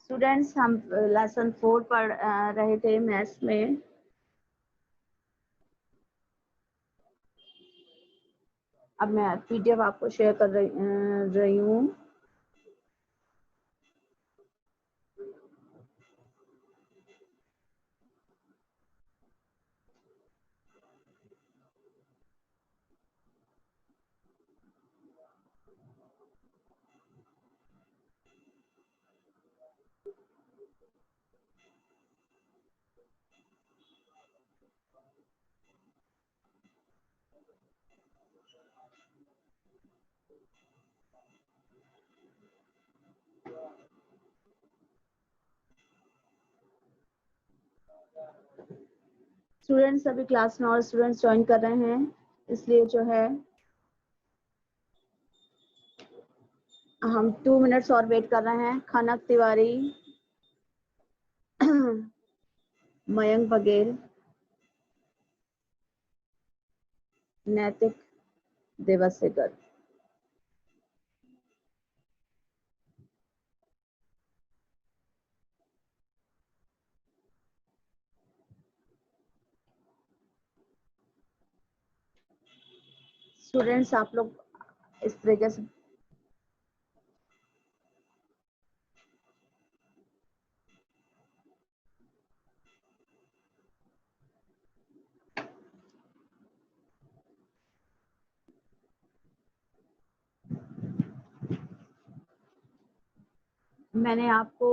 Students हम lesson 4 पढ़ रहे थे मैथ्स में। अब मैं पीडीएफ आपको शेयर कर रही हूँ। स्टूडेंट्स अभी क्लास में और स्टूडेंट्स ज्वाइन कर रहे हैं, इसलिए जो है हम 2 मिनट्स और वेट कर रहे हैं। खनक तिवारी, मयंक बघेल, नैतिक देवसेकर। स्टूडेंट्स आप लोग इस तरीके से मैंने आपको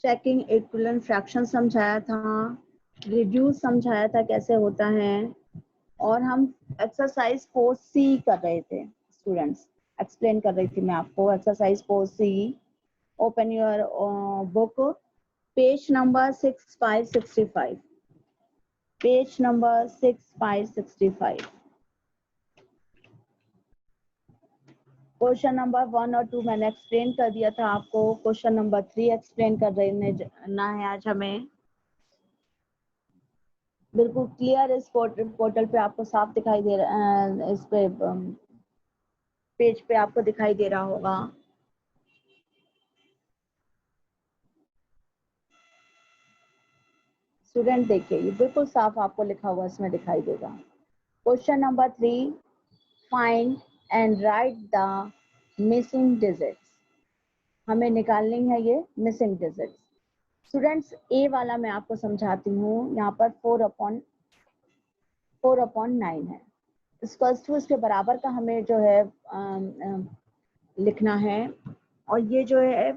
चेकिंग इक्विवेलेंट फ्रैक्शन समझाया था, रिड्यूस समझाया था कैसे होता है, और हम एक्सरसाइज 4C कर रहे थे। स्टूडेंट्स एक्सप्लेन कर रही थी मैं आपको exercise 4C। Open your book, page number 6565, page number 6565। Question number 1 और 2 मैंने एक्सप्लेन कर दिया था आपको। क्वेश्चन नंबर 3 एक्सप्लेन कर ना है आज हमें। बिल्कुल क्लियर इस पोर्टल पे आपको साफ दिखाई दे रहा, इस पे पेज पे आपको दिखाई दे रहा होगा। स्टूडेंट देखिए, ये बिल्कुल साफ आपको लिखा हुआ इसमें दिखाई देगा। Question number 3, find and right the missing digits. हमें निकालनी है ये मिसिंग डिजिट्स। स्टूडेंट्स ए वाला मैं आपको समझाती हूँ। यहाँ पर 4/9 है। इसके बराबर का हमें जो है लिखना है, और ये जो है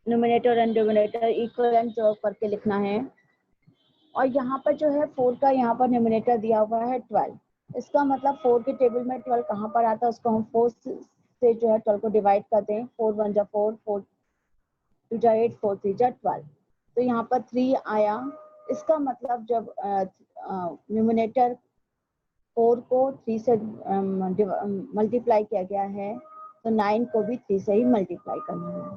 न्यूमरेटर एंड डिनोमिनेटर इक्वलेंट जो करके लिखना है। और यहाँ पर जो है 4 का यहाँ पर न्यूमरेटर दिया हुआ है 12। इसका मतलब 4 के टेबल में 12 कहाँ पर आता है, उसको हम 4 से जो है 12 को डिवाइड करते हैं। 4 1 जा 4, 4 2 जा 8, 4 3 जा 12। तो यहाँ पर 3 आया। इसका मतलब जब न्यूमरेटर 4 को 3 से मल्टीप्लाई किया गया है, तो 9 को भी 3 से ही मल्टीप्लाई करना है।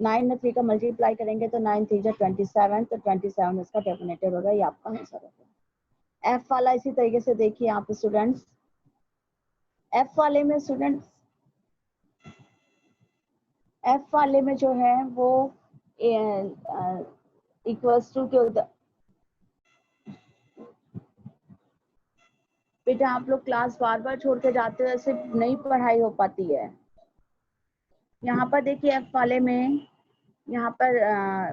9 में 3 का मल्टीप्लाई करेंगे तो 9 3 जा 27, तो 27 इसका डेफिनेटिव होगा। ये आपका आंसर होगा। एफ वाला इसी तरीके से देखिए आप स्टूडेंट्स। एफ वाले में एफ वाले में जो है वो इक्वल्स टू के बेटा आप लोग क्लास बार बार छोड़ के जाते हो, ऐसे नहीं पढ़ाई हो पाती है। यहाँ पर देखिए एफ वाले में यहाँ पर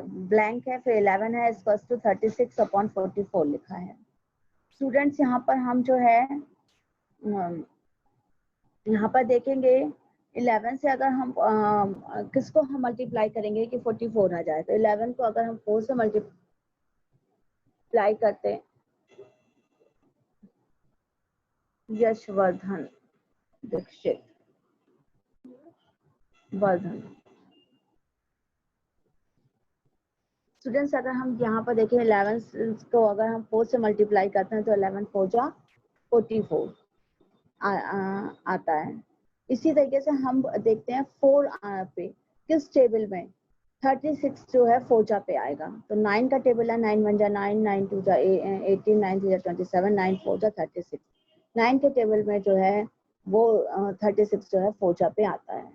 ब्लैंक है, फिर 11 है, इक्वल्स टू 36/44 लिखा है। स्टूडेंट्स यहाँ पर हम जो है यहाँ पर देखेंगे 11 से अगर हम किसको हम मल्टीप्लाई करेंगे कि 44 आ जाए, तो 11 को अगर हम 4 से मल्टीप्लाई करते हैं, यशवर्धन दीक्षित वर्धन। स्टूडेंट्स अगर हम यहाँ पर देखें 11 को अगर हम 4 से मल्टीप्लाई करते हैं तो 11 4 जा 44 आता है। इसी तरीके से हम देखते हैं 4 पे किस टेबल में 36 जो है 4 जा पे आएगा। तो 9 का टेबल है, 9 1 जा 9, 9 2 जा 18, 9 3 जा 27, 9 4 जा 36। 9 के टेबल में जो है वो 36 जो है 4 जा पे आता है।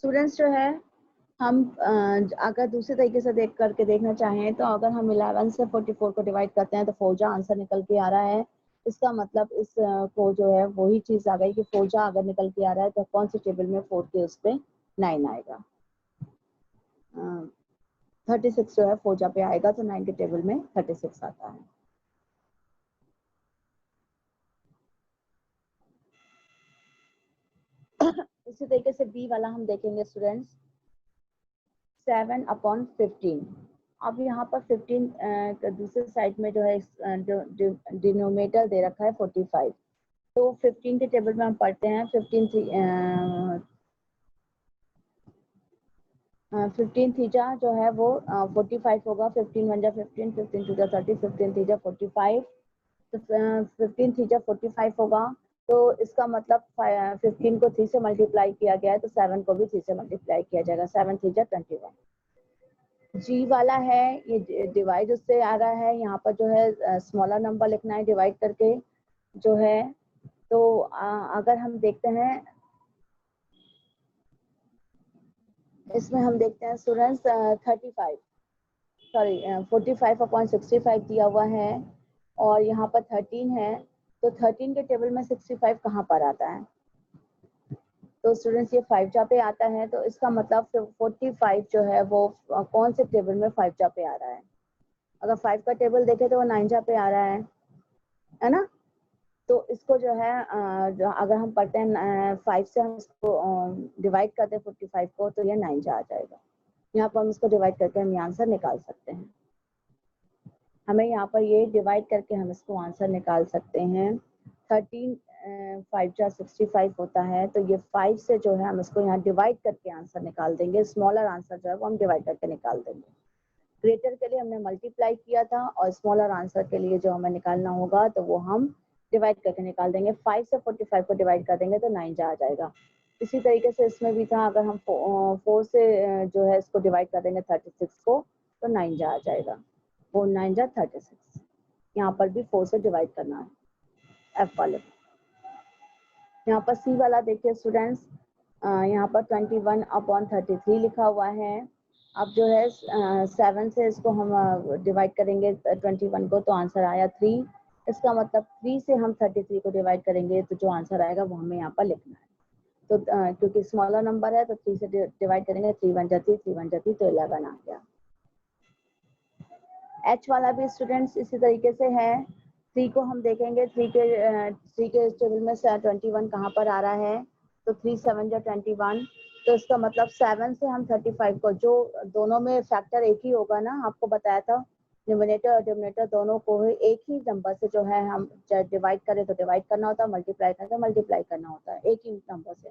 स्टूडेंट्स जो है हम अगर दूसरे तरीके से देखना चाहें तो अगर हम 11 से 44 को डिवाइड करते हैं तो फोजा आंसर निकल के आ रहा है। इसका मतलब इस को जो है वही चीज आ गई कि फोजा अगर निकल के आ रहा है तो कौन सी टेबल में 4 के उस पे 9 आएगा। 36 जो है फोजा पे आएगा तो 9 के टेबल में 36 आता है। इसी तरीके से बी वाला हम देखेंगे स्टूडेंट्स, 7/15। अब यहाँ पर 15 दूसरे साइड में जो है डिनोमिनेटर दे रखा है 45। तो 15 के टेबल में हम पढ़ते हैं 15 थीटा जो है वो 45 होगा। 15 1 जा 15, 15 2 जा 30, 15 थीटा 45। तो 15 थीटा 45 होगा। तो इसका मतलब 15 को 3 से मल्टीप्लाई किया गया है तो 7 को भी 3 से मल्टीप्लाई किया जाएगा। 7 थीटा 21। जी वाला है ये डिवाइड उससे आ रहा है। यहाँ पर जो है स्मॉलर नंबर लिखना है डिवाइड करके जो है। तो अगर हम देखते हैं इसमें हम देखते हैं स्टूडेंट्स 45/65 दिया हुआ है और यहाँ पर 13 है। तो 13 के टेबल में 65 कहाँ पर आता है? तो स्टूडेंट्स ये 5 जा पे आता है। तो इसका मतलब 45 जो है वो कौन से टेबल में 5 जा पे आ रहा है? अगर 5 का टेबल देखे तो वो 9 जा पे आ रहा है ना। तो इसको जो है अगर हम पढ़ते हैं 5 से हम इसको डिवाइड करते हैं 45 को तो ये 9 जा आ जाएगा। यहाँ पर हम इसको डिवाइड करके हम ये आंसर निकाल सकते हैं। हमें यहाँ पर ये डिवाइड करके हम इसको आंसर निकाल सकते हैं। 13 5 जा 65 होता है। तो ये 5 से जो है हम इसको यहाँ डिवाइड करके आंसर निकाल देंगे। स्मॉलर आंसर जो है वो हम डिवाइड करके निकाल देंगे। ग्रेटर के लिए हमने मल्टीप्लाई किया था और स्मॉलर आंसर के लिए जो हमें निकालना होगा तो वो हम डिवाइड करके निकाल देंगे। 5 से 45 को डिवाइड कर देंगे तो 9 जा आ जाएगा। इसी तरीके से इसमें भी था, अगर हम 4 से जो है इसको डिवाइड कर देंगे 36 को तो 9 जा आ जाएगा। 4 9 जा 36। यहाँ पर भी 4 से डिवाइड करना है एफ वाले। यहाँ पर सी वाला देखिए स्टूडेंट्स, यहाँ पर 21/33 लिखा हुआ है। अब जो है 7 से इसको हम डिवाइड करेंगे 21 को तो आंसर आया 3। इसका मतलब 3 से हम 33 को डिवाइड करेंगे तो जो आंसर आएगा वो हमें यहाँ पर लिखना है। तो क्योंकि स्मॉलर नंबर है तो 3 से डिवाइड करेंगे। 3 1 जा 3, 3 1 जा 3 तो 11 आ गया। एच वाला भी स्टूडेंट्स इसी तरीके से है। 3 को हम देखेंगे 3 के टेबल में 21 कहाँ पर आ रहा है? तो 3 7 जा 21। तो इसका मतलब 7 से हम 35 को, जो दोनों में फैक्टर एक ही होगा ना, आपको बताया था न्यूमरेटर और डिनोमिनेटर दोनों को एक ही नंबर से जो है हम डिवाइड करें तो डिवाइड करना होता है, मल्टीप्लाई करें तो मल्टीप्लाई करना होता है एक ही नंबर से।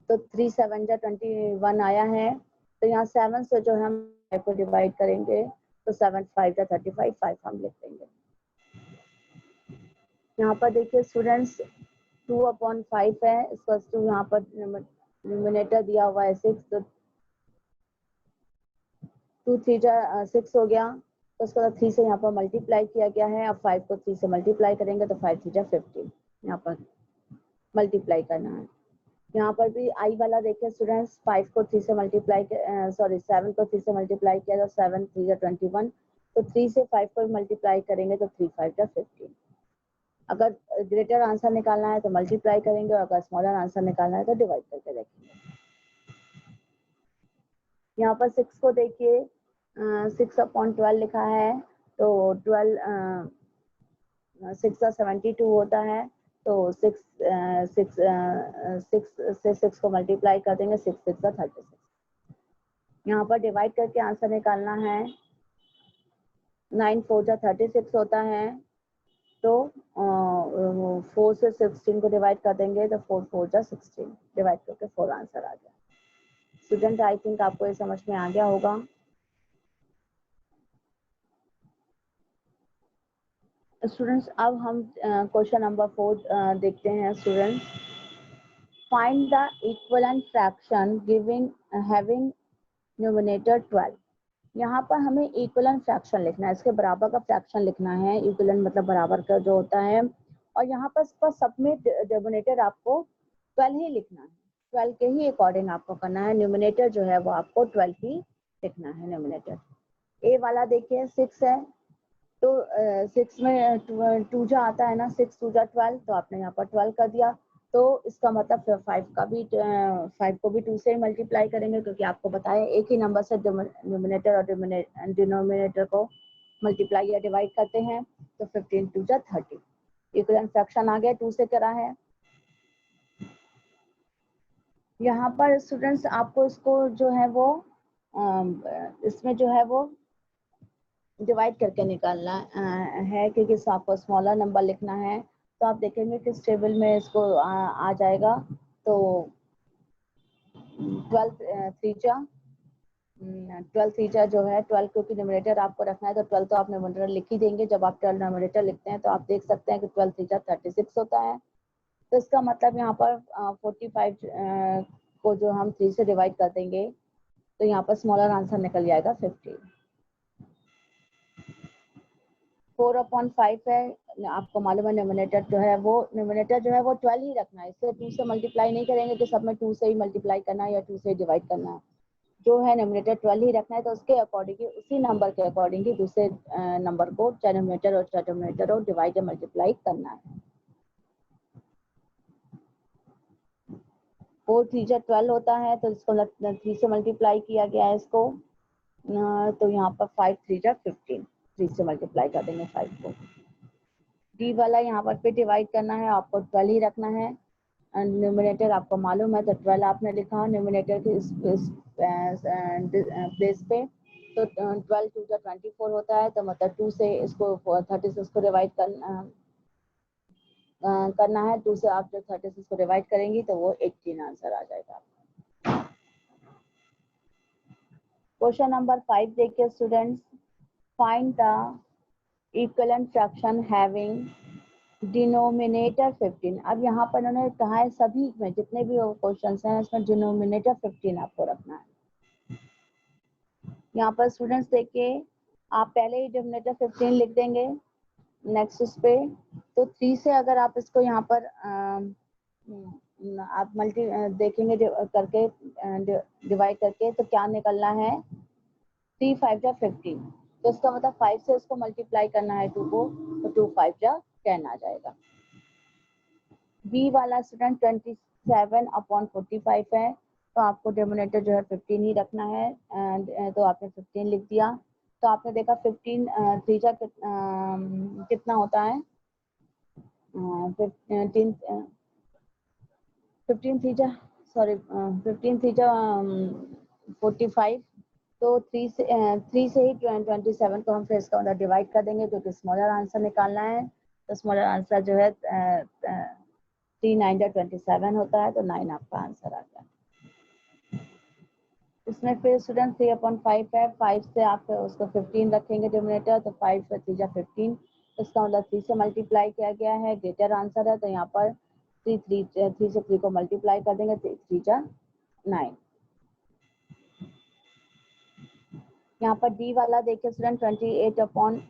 तो 3 7 जा 21 आया है। तो यहाँ 7 से जो है हम 5 को डिवाइड करेंगे तो 7 5 जा 35, 5 हम लिख देंगे। यहाँ पर देखिए स्टूडेंट्स 2/5 है। इसका यहाँ पर न्यूमरेटर दिया हुआ है 6, तो 2 3 जा 6 हो गया। तो उसके बाद 3 से यहाँ पर मल्टीप्लाई किया गया है। अब 5 को 3 से मल्टीप्लाई करेंगे तो 5 3 जा 15। यहाँ पर मल्टीप्लाई करना है। यहाँ पर भी आई वाला देखिए स्टूडेंट्स, 5 को 3 से मल्टीप्लाई 7 को 3 से मल्टीप्लाई किया तो 7 3 जा 21। तो 3 से 5 को मल्टीप्लाई करेंगे तो 3 5 जा 15। अगर ग्रेटर आंसर निकालना है तो मल्टीप्लाई करेंगे और अगर स्मॉलर आंसर निकालना है तो डिवाइड करके देखेंगे। यहाँ पर 6 को देखिए 6/12 लिखा है। तो 12 6 का 72 होता है। तो 6 से 6 को मल्टीप्लाई कर देंगे। 6 6 का 36। यहाँ पर डिवाइड करके आंसर निकालना है। 9 4 जा 36 होता है। तो 4 से 16 को डिवाइड कर देंगे तो 4 4 जा 16 डिवाइड करके 4 आंसर आ गया। स्टूडेंट आई थिंक आपको ये समझ में आ गया होगा। स्टूडेंट्स अब हम क्वेश्चन नंबर 4 देखते हैं students. Find the equivalent fraction giving having numerator 12। यहाँ पर हमें इक्विवेलेंट फ्रैक्शन लिखना है, इसके बराबर का फ्रैक्शन लिखना है। इक्विवेलेंट मतलब बराबर का जो होता है। और यहाँ पर सब में डिनोमिनेटर आपको 12 ही लिखना है। 12 के ही अकॉर्डिंग आपको करना है। न्यूमिनेटर जो है वो आपको 12 ही लिखना है न्यूमिनेटर। ए वाला देखिए 6 है, तो 6 में 2 जा आता है ना, 6 2 जा 12, तो आपने यहाँ पर 12 कर दिया। तो इसका मतलब 5 का भी 5 को भी 2 से मल्टीप्लाई करेंगे, क्योंकि आपको बताया एक ही नंबर से न्यूमिनेटर और डिनोमिनेटर को मल्टीप्लाई या डिवाइड करते हैं। तो 15 2 जा 30 इक्वलेंट फ्रैक्शन आ गया, 2 से करा है। यहाँ पर स्टूडेंट्स आपको इसको जो है वो इसमें जो है वो डिवाइड करके निकालना है, क्योंकि आपको स्मॉलर नंबर लिखना है। तो आप देखेंगे किस टेबल में इसको आ जाएगा। तो 12 थीटा जो है 12, क्योंकि न्यूमरेटर आपको रखना है तो 12 तो आप न्यूमरेटर लिख ही देंगे। जब आप 12 न्यूमरेटर लिखते हैं तो आप देख सकते हैं कि 12 थीटा 36 होता है। तो इसका मतलब यहाँ पर 45 को जो हम 3 से डिवाइड कर देंगे तो यहाँ पर स्मॉलर आंसर निकल जाएगा 50। 4/5 है, आपको मालूम है न्यूमरेटर जो है वो 12 ही रखना है। इसे 2 से मल्टीप्लाई नहीं करेंगे कि सब में 2 से ही मल्टीप्लाई करना है या 2 से डिवाइड करना है। जो है न्यूमरेटर 12 ही रखना है, तो उसके अकॉर्डिंग ही, उसी नंबर के अकॉर्डिंग ही दूसरे नंबर को चाहे न्यूमरेटर और चाहे डिनोमिनेटर और डिवाइड या मल्टीप्लाई करना है। 4 3 जा 12 होता है, तो इसको 3 से मल्टीप्लाई किया गया है इसको। तो यहाँ पर 5 3 जा 15, 3 से मल्टीप्लाई कर देंगे 5 को। डी वाला यहाँ पर फिर डिवाइड करना है, आपको 12 ही रखना है। न्यूमरेटर आपको मालूम है तो 12 आपने लिखा न्यूमरेटर के इस प्लेस पे। तो 12 2 जा 24 होता है, तो मतलब 2 से इसको 36 को डिवाइड करना है। 2 से आप जब 36 को डिवाइड करेंगी तो वो 18 आंसर आ जाएगा। क्वेश्चन नंबर 5 देखिए students, find the equivalent fraction having denominator 15। अब यहाँ पर उन्होंने कहा है सभी में जितने भी क्वेश्चंस हैं इसमें डिनोमिनेटर 15 आपको रखना है। यहाँ पर स्टूडेंट्स देखिए, आप पहले ही डिनोमिनेटर 15 लिख देंगे नेक्स्ट उस पे। तो 3 से अगर आप इसको यहाँ पर आप मल्टी देखेंगे करके डिवाइड करके, तो क्या निकलना है 3 5 जा 15। तो इसका मतलब 5 से इसको मल्टीप्लाई करना है 2 को, तो 2 5 जा 10 आ जाएगा। बी वाला स्टूडेंट 27/45 है, तो आपको डिनोमिनेटर जो है 15 ही रखना है। तो आपने 15 लिख दिया। तो आपने देखा 15 3 जा कितना होता है, 15 3 जा 45। तो 3 से ही 27 को हम फिर इसका मतलब डिवाइड कर देंगे, क्योंकि स्मॉलर आंसर निकालना है। तो स्मॉलर आंसर जो है 3 9 जा 27 होता है, तो 9 आपका आंसर आ गया। इसमें फिर स्टूडेंट 3/5 है, 5 से आप उसको 15 रखेंगे डिनोमिनेटर, तो 5 से 3 जा 15। इसका मतलब 3 से मल्टीप्लाई किया गया है, ग्रेटर आंसर है। तो यहाँ पर 3 से 3 को मल्टीप्लाई कर देंगे, 3 जा 9। यहाँ पर डी वाला देखिए स्टूडेंट 28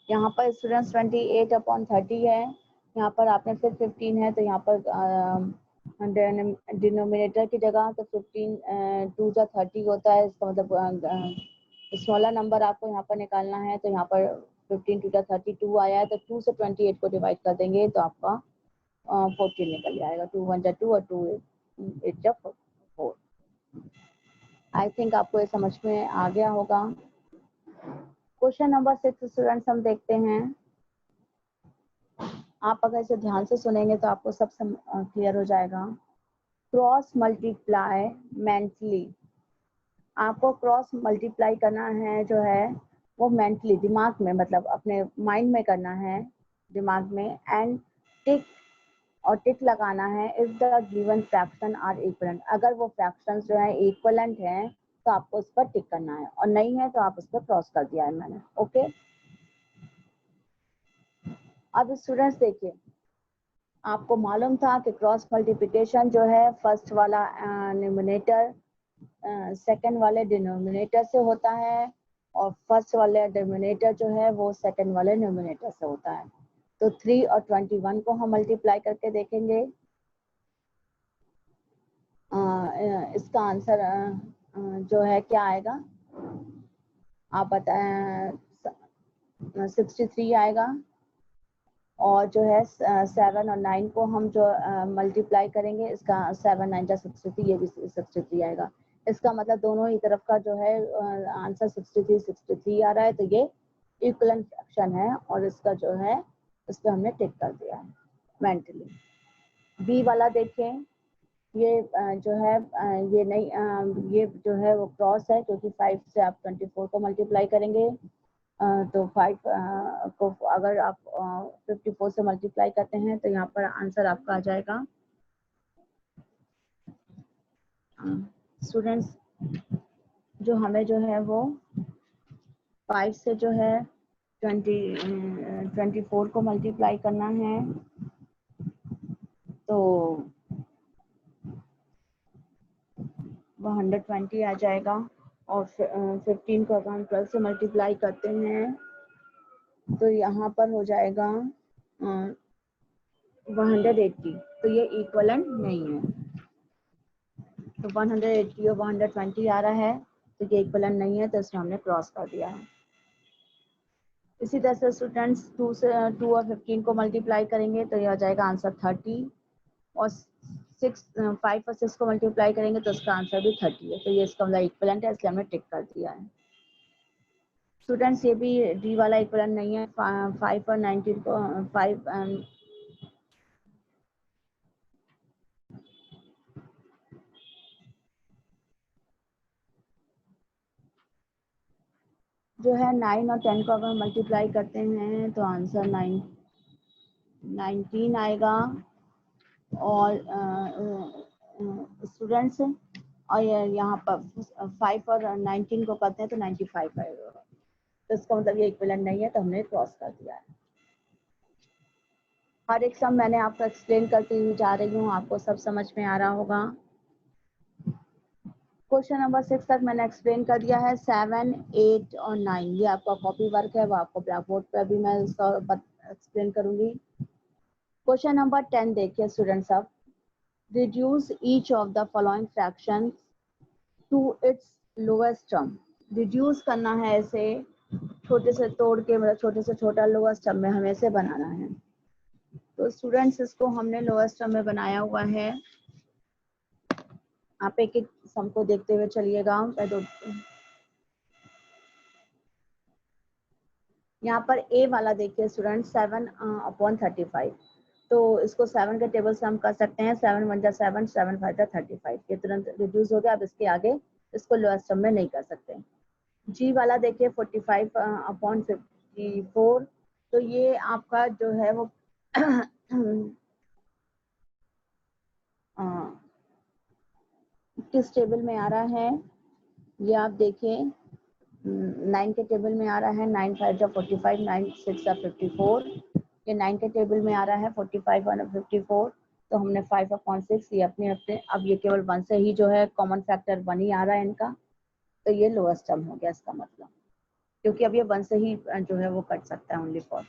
यहाँ पर स्टूडेंट्स 28/30 है। यहाँ पर आपने फिर 15 है, तो यहाँ पर डिनोमिनेटर की जगह तो 15 2 जा 30 होता है। इसका मतलब स्मॉलर नंबर आपको यहाँ पर निकालना है। तो यहाँ पर 15 2 जा 32 आया है, तो 2 से 28 को डिवाइड कर देंगे तो आपका 14 निकल जाएगा। 2 1 जा 2 और 2 8 जा 4। आई थिंक आपको ये समझ में आ गया होगा। क्वेश्चन नंबर 6 स्टूडेंट्स हम देखते हैं। आप अगर इसे ध्यान से सुनेंगे तो आपको सब क्लियर हो जाएगा। क्रॉस मल्टीप्लाई मेंटली, आपको क्रॉस मल्टीप्लाई करना है जो है वो मेंटली, दिमाग में, मतलब अपने माइंड में करना है, दिमाग में। एंड टिक, और टिक लगाना है if the given fraction are equivalent. अगर वो फ्रैक्शंस जो है इक्वलेंट हैं तो आपको उस पर टिक करना है, और नहीं है तो आप उस पर क्रॉस कर दिया है मैंने। ओके, अब स्टूडेंट्स देखिए, आपको मालूम था कि क्रॉस मल्टीप्लिकेशन जो है फर्स्ट वाला न्यूमरेटर सेकंड वाले डिनोमिनेटर से होता है, और फर्स्ट वाले डिनोमिनेटर जो है वो सेकंड वाले न्यूमरेटर से होता है। तो 3 और 21 को हम मल्टीप्लाई करके देखेंगे। इसका आंसर जो है क्या आएगा आप बताएं, 63 आएगा। और जो है 7 और 9 को हम जो मल्टीप्लाई करेंगे, इसका 7 9 जा 63, ये भी 63 आएगा। इसका मतलब दोनों ही तरफ का जो है आंसर 63 आ रहा है, तो ये इक्विवेलेंट फ्रैक्शन है और इसका जो है इस पर हमने टिक कर दिया है मेंटली। बी वाला देखें, ये जो है ये नहीं, ये जो है वो क्रॉस है, क्योंकि 5 से आप 24 को मल्टीप्लाई करेंगे। तो 5 को अगर आप 54 से मल्टीप्लाई करते हैं तो यहाँ पर आंसर आपका आ जाएगा। स्टूडेंट्स, जो हमें जो है वो 5 से जो है 24 को मल्टीप्लाई करना है, तो वो 120 आ जाएगा। और 15 को अगर हम 12 से मल्टीप्लाई करते हैं तो यहाँ पर हो जाएगा 180। तो ये इक्विवेलेंट नहीं है। तो 180 और 120 आ रहा है, तो ये इक्विवेलेंट नहीं है, तो इसमें हमने क्रॉस कर दिया है। इसी तरह से स्टूडेंट्स 2 और 15 को मल्टीप्लाई करेंगे तो ये हो जाएगा आंसर 30। और 5 और 6 को मल्टीप्लाई करेंगे तो उसका आंसर भी 30 है। तो ये इसका मतलब इक्विवेलेंट है, इसलिए हमने टिक कर दिया है। स्टूडेंट्स, ये भी डी वाला इक्विवेलेंट नहीं है। 5 और 19 को 5 जो है 9 और 10 को अगर मल्टीप्लाई करते हैं तो आंसर 19 आएगा। और स्टूडेंट्स, और यहाँ पर 5 और 19 को करते हैं तो 95 आएगा। तो इसका मतलब ये इक्विवेलेंट नहीं है, तो हमने क्रॉस कर दिया है। हर एक सम मैंने आपको एक्सप्लेन करती हुई जा रही हूँ, आपको सब समझ में आ रहा होगा। क्वेश्चन नंबर 6 तक मैंने एक्सप्लेन कर दिया है। 7, 8 और 9 ये आपका कॉपी वर्क है, वो आपको ब्लैक बोर्ड पर भी मैं एक्सप्लेन करूंगी। क्वेश्चन नंबर 10 देखिए स्टूडेंट्स, अब reduce each of the following fractions to its lowest term. Reduce करना है इसे, छोटे से तोड़ के, मतलब छोटे से छोटा लोएस्ट टर्म में हमें इसे बनाना है। तो स्टूडेंट्स, इसको हमने लोएस्ट टर्म में बनाया हुआ है। आप एक एक सम को देखते हुए चलिएगा। यहाँ पर ए वाला देखिए स्टूडेंट, 7/35। तो इसको 7 के टेबल से हम कर सकते हैं। 7 1 जा 7, 7 5 जा 35। ये तुरंत रिड्यूस हो गया। अब इसके आगे इसको लोएस्ट टर्म में नहीं कर सकते। जी वाला देखिए 45/54। तो ये आपका जो है वो किस टेबल में आ रहा है, ये आप देखिए। 9 के टेबल में आ रहा है। 9 5 जा 45, 9 6 जा 54। ये 9 के टेबल में आ रहा है 45 और 54। तो हमने 5/6, ये अपने अब ये केवल 1 से ही जो है कॉमन फैक्टर 1 ही आ रहा है इनका। तो ये लोएस्ट टर्म हो गया इसका मतलब, क्योंकि अब ये 1 से ही जो है वो कट सकता है ओनली फॉर।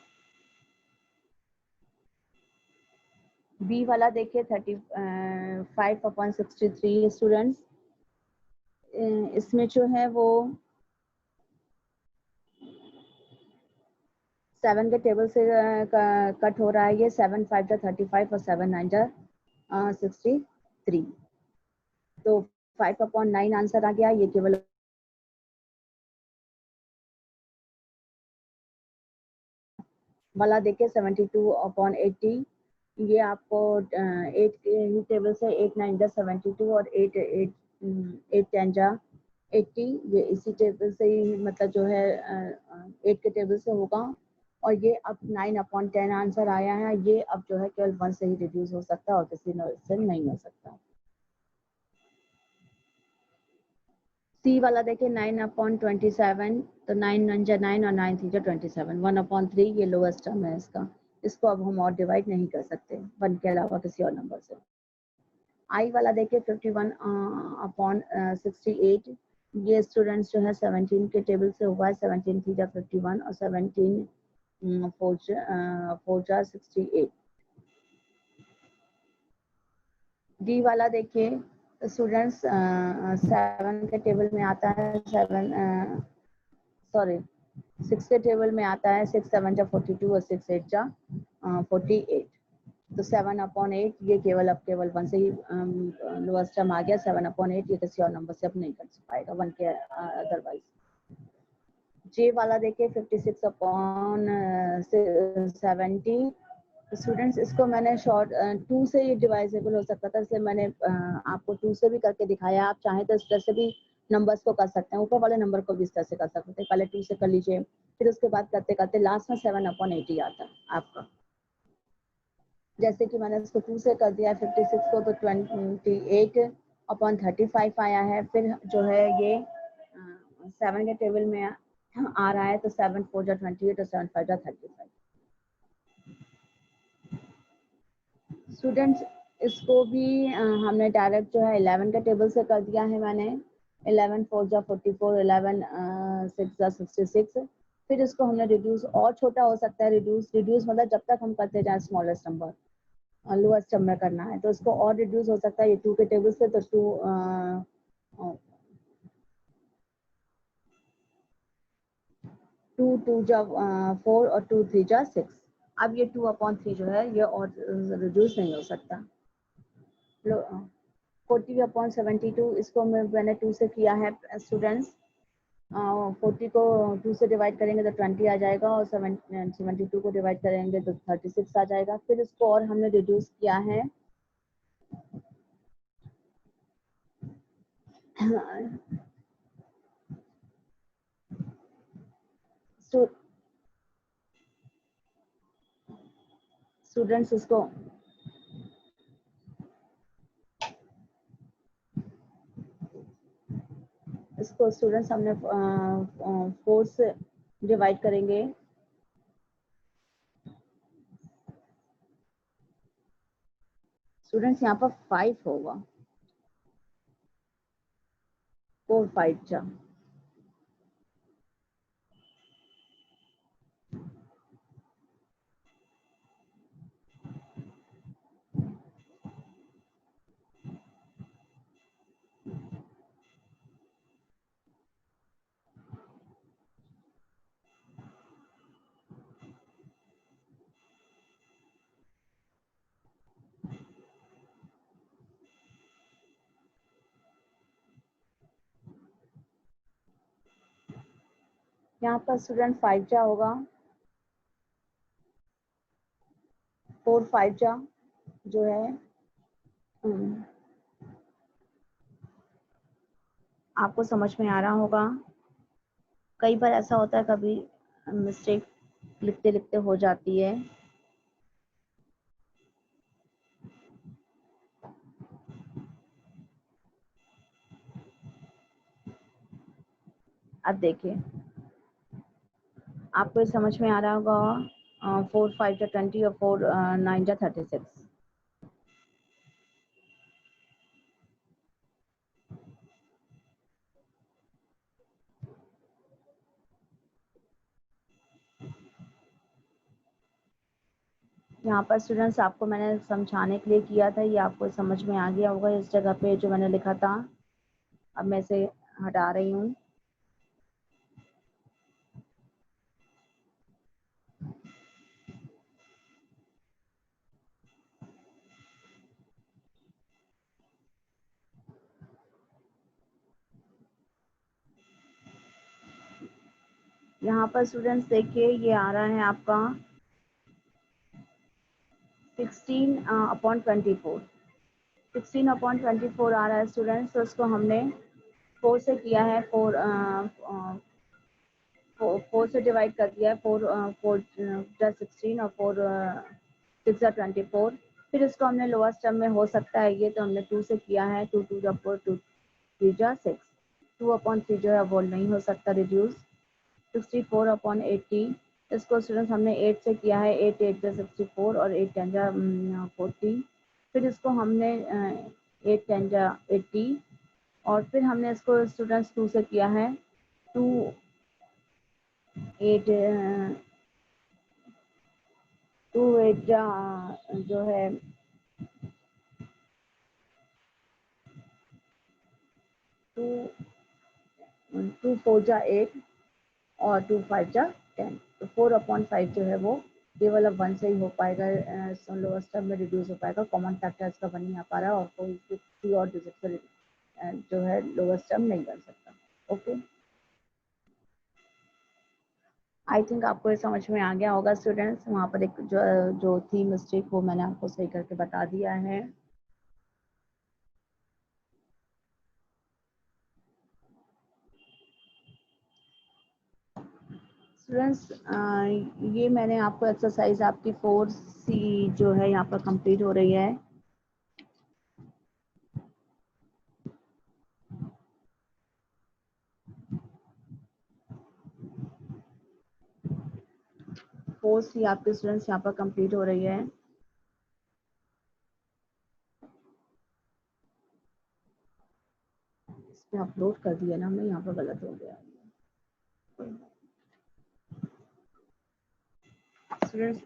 बी वाला देखिए 35/63 स्टूडेंट्स। इसमें जो है वो 7 के टेबल से कट हो रहा है। ये 7 5 जा 35 और 7 9 जा 63। तो 5/9 आंसर आ गया। ये केवल वाला देखिए 72/80। ये आपको 8 के ही टेबल से 8 9 जा 72 और 8 10 जा 80। ये इसी टेबल से ही मतलब जो है 8 के टेबल से होगा। और ये अब 9/10 आंसर आया है। ये अब जो है केवल 1 से ही रिड्यूस हो सकता है और किसी से नहीं हो सकता। सी वाला देखिए 9/27। तो 9 9 जा 9 और 9 3 जा 27। 1/3 ये लोएस्ट टर्म है इसका। इसको अब हम और डिवाइड नहीं कर सकते 1 के अलावा किसी और नंबर से। आई वाला देखिए 51/68। ये स्टूडेंट्स जो है 17 के टेबल से हुआ है, 17 थी 51 और 17 4 जा 68। डी वाला देखिए, स्टूडेंट्स 7 के टेबल में आता है, 6 के टेबल में आता है, 6 7 जा 42 और 6 8 जा 48। तो 7/8 ये केवल वन से ही लोएस्ट टर्म आ गया। 7/8 ये किसी और नंबर से अब नहीं कर पाएगा 1 के अदरवाइज। जे वाला देखिए 56/70। स्टूडेंट्स इसको मैंने शॉर्ट 2 से ये डिवाइजेबल हो सकता था, इसलिए मैंने आपको 2 से भी करके दिखाया। आप चाहें तो इस तरह से भी नंबर्स को कर सकते हैं, ऊपर वाले नंबर को भी इस तरह से कर सकते हैं। पहले 2 से कर लीजिए, फिर उसके बाद करते करते लास्ट में 7/80 आता है आपका। जैसे कि मैंने इसको 2 से कर दिया 56 को, तो 28/35 आया है। फिर जो है ये 7 के टेबल में आ रहा है, तो 7 4 जा 28 और 7 5 जा 35। स्टूडेंट्स इसको भी हमने डायरेक्ट जो है 11 के टेबल से कर दिया है मैंने। 11 4 जा 44, 11 6 जा 66। फिर इसको हमने रिड्यूस और छोटा हो सकता है। रिड्यूस मतलब जब तक हम करते जाए स्मॉलेस्ट नंबर लोएस्ट टर्म में करना है, तो इसको और रिड्यूस हो सकता है। ये 2 के टेबल से, तो 2 2 जा 4 और 2 3 जा 6। अब ये 2/3 जो है ये और रिड्यूस नहीं हो सकता। 40/72 इसको मैंने 2 से किया है स्टूडेंट्स। 40 को 2 से डिवाइड करेंगे तो 20 आ जाएगा, और 72 को डिवाइड करेंगे तो 36 आ जाएगा। फिर इसको और हमने रिड्यूस किया है स्टूडेंट्स इसको स्टूडेंट्स हमने 4 से डिवाइड करेंगे। स्टूडेंट्स यहाँ पर 5 होगा, 4 5 जा। यहाँ पर स्टूडेंट 5 जा होगा, 4 5 जा जो है आपको समझ में आ रहा होगा। कई बार ऐसा होता है, कभी मिस्टेक लिखते लिखते हो जाती है। अब देखिए आपको समझ में आ रहा होगा। 4 5 जा 20 और 4 9 जा 36। यहाँ पर स्टूडेंट्स आपको मैंने समझाने के लिए किया था, ये आपको समझ में आ गया होगा। इस जगह पे जो मैंने लिखा था, अब मैं इसे हटा रही हूँ। यहाँ पर स्टूडेंट्स देखिए ये आ रहा है आपका 16/24। 16/24 आ रहा है स्टूडेंट्स। तो उसको हमने 4 से किया है, 4 से डिवाइड कर दिया है। 4 4 जा 16 और 4 6 जा 24। फिर इसको हमने लोएस्ट टर्म में हो सकता है ये, तो हमने 2 से किया है। 2 2 जा 4, 2 3 जा 6। 2/3 जो है वो नहीं हो सकता रिड्यूस। 64/80 इसको स्टूडेंट्स हमने 8 से किया है। 8 8 जा 64 और 8 10 जा 40। फिर इसको हमने 8 10 जा 80 और फिर हमने इसको स्टूडेंट्स 2 से किया है 2 8 2 8 जो है 2 4 जा 8 और 2 5 जा 10। तो 4/5 जो है वो केवल अब 1 से ही हो पाएगा, लोएस्ट टर्म में रिड्यूस हो पाएगा। कॉमन फैक्टर इसका 1 नहीं आ पा रहा और कोई 3 और डिजिट से जो है लोएस्ट टर्म नहीं बन सकता। ओके, आई थिंक आपको ये समझ में आ गया होगा स्टूडेंट्स। वहाँ पर एक जो थी मिस्टेक वो मैंने आपको सही करके बता दिया है। स्टूडेंट्स, ये मैंने आपको एक्सरसाइज आपकी 4C जो है यहाँ पर कंप्लीट हो रही है। फोर्स ही आपके स्टूडेंट्स यहाँ पर कंप्लीट हो रही है। इसमें अपलोड कर दिया ना हमने, यहाँ पर गलत हो गया स्टूडेंट्स।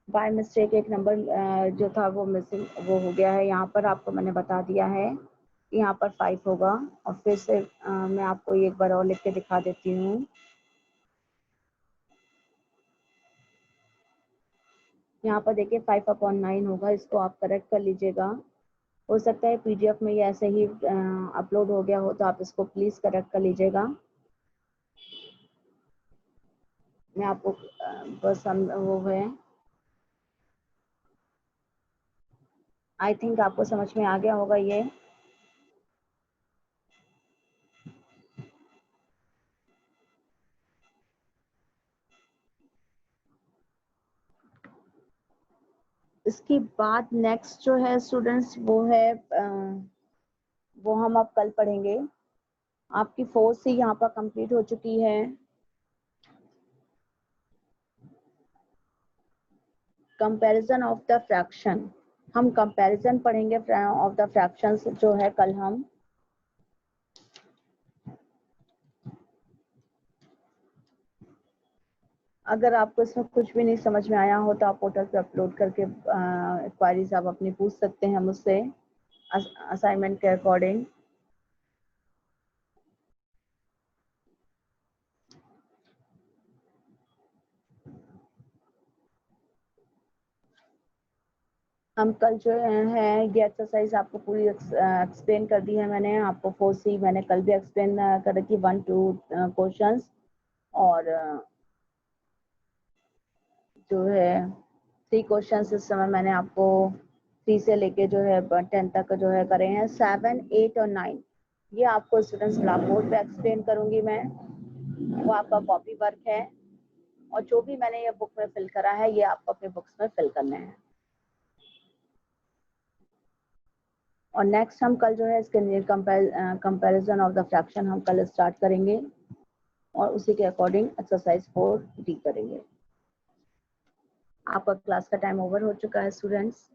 बाय मिस्टेक एक नंबर जो था वो मिसिंग वो हो गया है। यहाँ पर आपको मैंने बता दिया है, यहाँ पर 5 होगा। और फिर से मैं आपको एक बार और लिख के दिखा देती हूँ। यहाँ पर देखिए 5/9 होगा, इसको आप करेक्ट कर लीजिएगा। हो सकता है PDF में ये ऐसे ही अपलोड हो गया हो, तो आप इसको प्लीज करेक्ट कर लीजिएगा। मैं आपको बस वो है, आई थिंक आपको समझ में आ गया होगा ये। इसके बाद नेक्स्ट जो है स्टूडेंट्स वो है वो हम अब कल पढ़ेंगे। आपकी 4C यहाँ पर कंप्लीट हो चुकी है। कंपैरिजन ऑफ द फ्रैक्शन, हम कंपैरिजन पढ़ेंगे ऑफ द फ्रैक्शंस जो है कल हम। अगर आपको इसमें कुछ भी नहीं समझ में आया हो तो आप पोर्टल पे अपलोड करके क्वारीज आप अपनी पूछ सकते हैं मुझसे असाइनमेंट के अकॉर्डिंग। हम कल जो है ये एक्सरसाइज आपको पूरी एक्सप्लेन कर दी है मैंने आपको। 4C मैंने कल भी एक्सप्लेन कर रखी 1-2 क्वेश्चंस। और जो है 3 क्वेश्चंस इस समय मैंने आपको 3 से लेके जो है 10 तक जो है करे हैं। 7, 8 और 9 ये आपको स्टूडेंट्स ब्लैक बोर्ड पे एक्सप्लेन करूंगी मैं, वो आपका कॉपी वर्क है। और जो भी मैंने ये बुक में फिल करा है ये आपको अपने बुक्स में फिल करने हैं। और नेक्स्ट हम कल जो है इसके लिए कंपैरिजन ऑफ द फ्रैक्शन हम कल स्टार्ट करेंगे और उसी के अकॉर्डिंग एक्सरसाइज 4 डी करेंगे। आपका क्लास का टाइम ओवर हो चुका है स्टूडेंट्स।